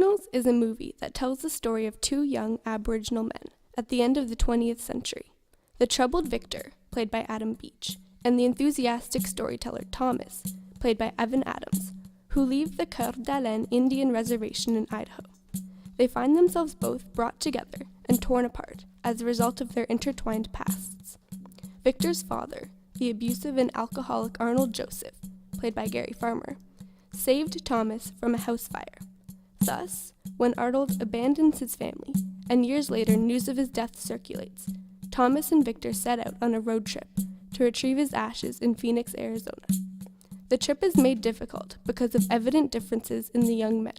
Signals is a movie that tells the story of two young Aboriginal men at the end of the 20th century. The troubled Victor, played by Adam Beach, and the enthusiastic storyteller Thomas, played by Evan Adams, who leave the Coeur d'Alene Indian Reservation in Idaho. They find themselves both brought together and torn apart as a result of their intertwined pasts. Victor's father, the abusive and alcoholic Arnold Joseph, played by Gary Farmer, saved Thomas from a house fire. Thus, when Arnold abandons his family, and years later news of his death circulates, Thomas and Victor set out on a road trip to retrieve his ashes in Phoenix, Arizona. The trip is made difficult because of evident differences in the young men.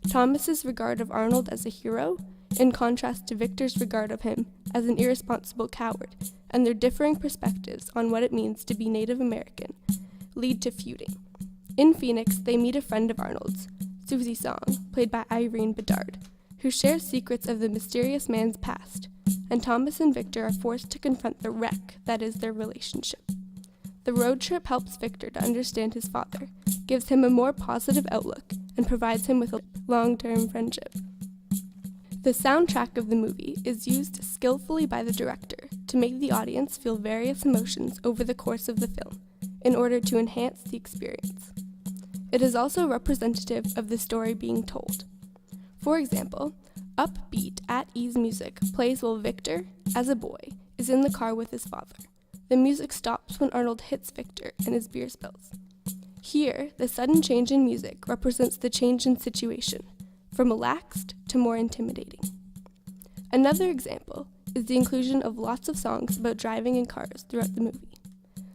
Thomas's regard of Arnold as a hero, in contrast to Victor's regard of him as an irresponsible coward, and their differing perspectives on what it means to be Native American, lead to feuding. In Phoenix, they meet a friend of Arnold's, Susie Song, played by Irene Bedard, who shares secrets of the mysterious man's past, and Thomas and Victor are forced to confront the wreck that is their relationship. The road trip helps Victor to understand his father, gives him a more positive outlook, and provides him with a long-term friendship. The soundtrack of the movie is used skillfully by the director to make the audience feel various emotions over the course of the film, in order to enhance the experience. It is also representative of the story being told. For example, upbeat, at-ease music plays while Victor, as a boy, is in the car with his father. The music stops when Arnold hits Victor and his beer spills. Here, the sudden change in music represents the change in situation, from relaxed to more intimidating. Another example is the inclusion of lots of songs about driving in cars throughout the movie.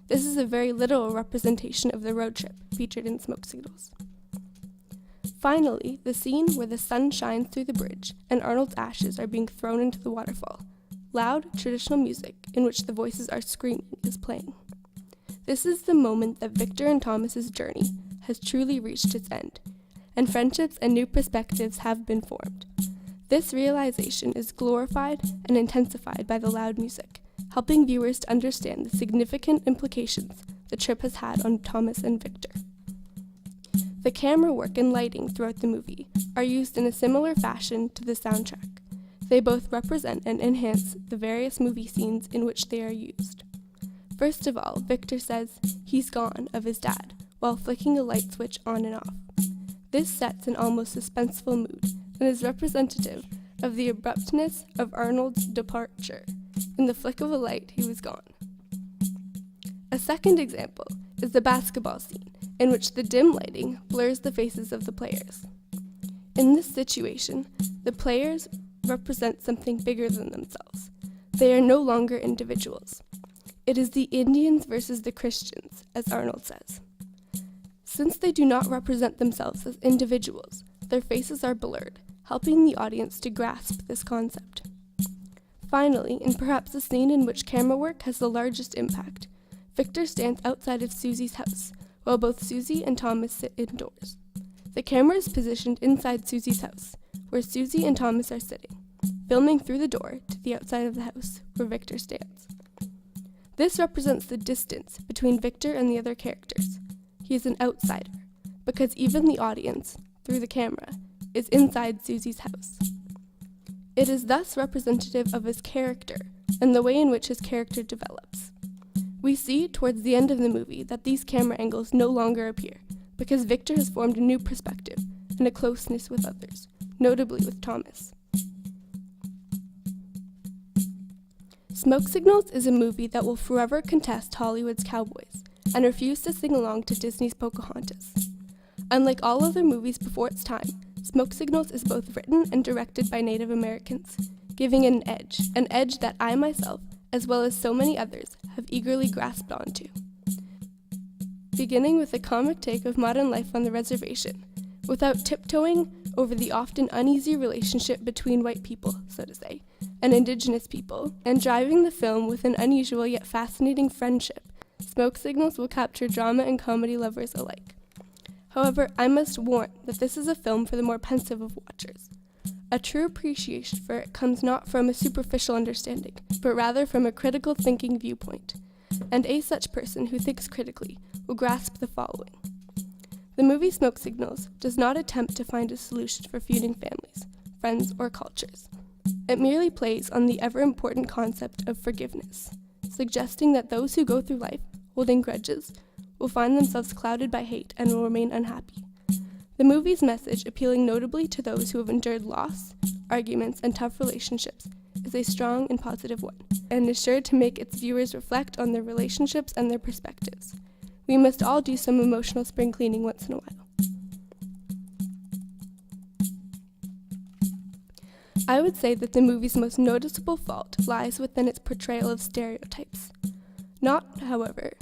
This is a very literal representation of the road trip featured in Smoke Signals. Finally, the scene where the sun shines through the bridge and Arnold's ashes are being thrown into the waterfall. Loud, traditional music in which the voices are screaming is playing. This is the moment that Victor and Thomas's journey has truly reached its end, and friendships and new perspectives have been formed. This realization is glorified and intensified by the loud music, helping viewers to understand the significant implications the trip has had on Thomas and Victor. The camera work and lighting throughout the movie are used in a similar fashion to the soundtrack. They both represent and enhance the various movie scenes in which they are used. First of all, Victor says, "He's gone," of his dad, while flicking a light switch on and off. This sets an almost suspenseful mood and is representative of the abruptness of Arnold's departure. In the flick of a light, he was gone. A second example is the basketball scene, in which the dim lighting blurs the faces of the players. In this situation, the players represent something bigger than themselves. They are no longer individuals. It is the Indians versus the Christians, as Arnold says. Since they do not represent themselves as individuals, their faces are blurred, helping the audience to grasp this concept. Finally, and perhaps the scene in which camera work has the largest impact, Victor stands outside of Susie's house, while both Susie and Thomas sit indoors. The camera is positioned inside Susie's house, where Susie and Thomas are sitting, filming through the door to the outside of the house, where Victor stands. This represents the distance between Victor and the other characters. He is an outsider, because even the audience, through the camera, is inside Susie's house. It is thus representative of his character and the way in which his character develops. We see towards the end of the movie that these camera angles no longer appear, because Victor has formed a new perspective and a closeness with others, notably with Thomas. Smoke Signals is a movie that will forever contest Hollywood's cowboys and refuse to sing along to Disney's Pocahontas. Unlike all other movies before its time, Smoke Signals is both written and directed by Native Americans, giving it an edge that I myself, as well as so many others, have eagerly grasped onto. Beginning with a comic take of modern life on the reservation, without tiptoeing over the often uneasy relationship between white people, so to say, and indigenous people, and driving the film with an unusual yet fascinating friendship, Smoke Signals will capture drama and comedy lovers alike. However, I must warn that this is a film for the more pensive of watchers. A true appreciation for it comes not from a superficial understanding, but rather from a critical thinking viewpoint, and a such person who thinks critically will grasp the following. The movie Smoke Signals does not attempt to find a solution for feuding families, friends, or cultures. It merely plays on the ever-important concept of forgiveness, suggesting that those who go through life holding grudges will find themselves clouded by hate and will remain unhappy. The movie's message, appealing notably to those who have endured loss, arguments, and tough relationships, is a strong and positive one, and is sure to make its viewers reflect on their relationships and their perspectives. We must all do some emotional spring cleaning once in a while. I would say that the movie's most noticeable fault lies within its portrayal of stereotypes. Not, however,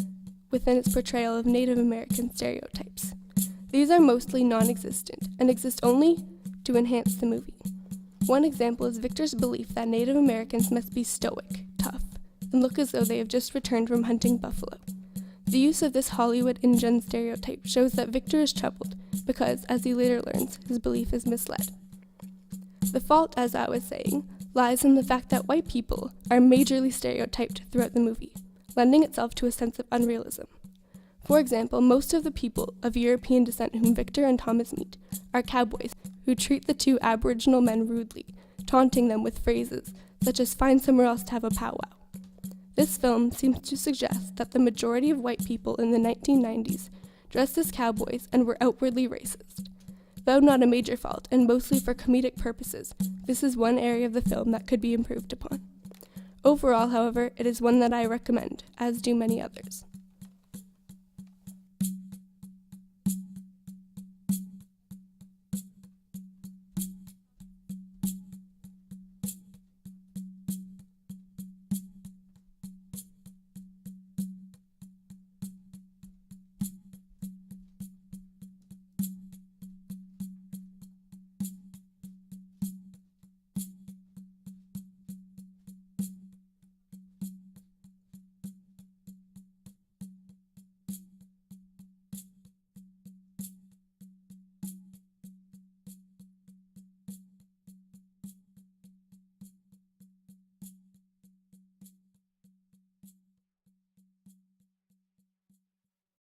within its portrayal of Native American stereotypes. These are mostly non-existent and exist only to enhance the movie. One example is Victor's belief that Native Americans must be stoic, tough, and look as though they have just returned from hunting buffalo. The use of this Hollywood Injun stereotype shows that Victor is troubled because, as he later learns, his belief is misled. The fault, as I was saying, lies in the fact that white people are majorly stereotyped throughout the movie, lending itself to a sense of unrealism. For example, most of the people of European descent whom Victor and Thomas meet are cowboys who treat the two Aboriginal men rudely, taunting them with phrases such as "find somewhere else to have a powwow." This film seems to suggest that the majority of white people in the 1990s dressed as cowboys and were outwardly racist. Though not a major fault, and mostly for comedic purposes, this is one area of the film that could be improved upon. Overall, however, it is one that I recommend, as do many others.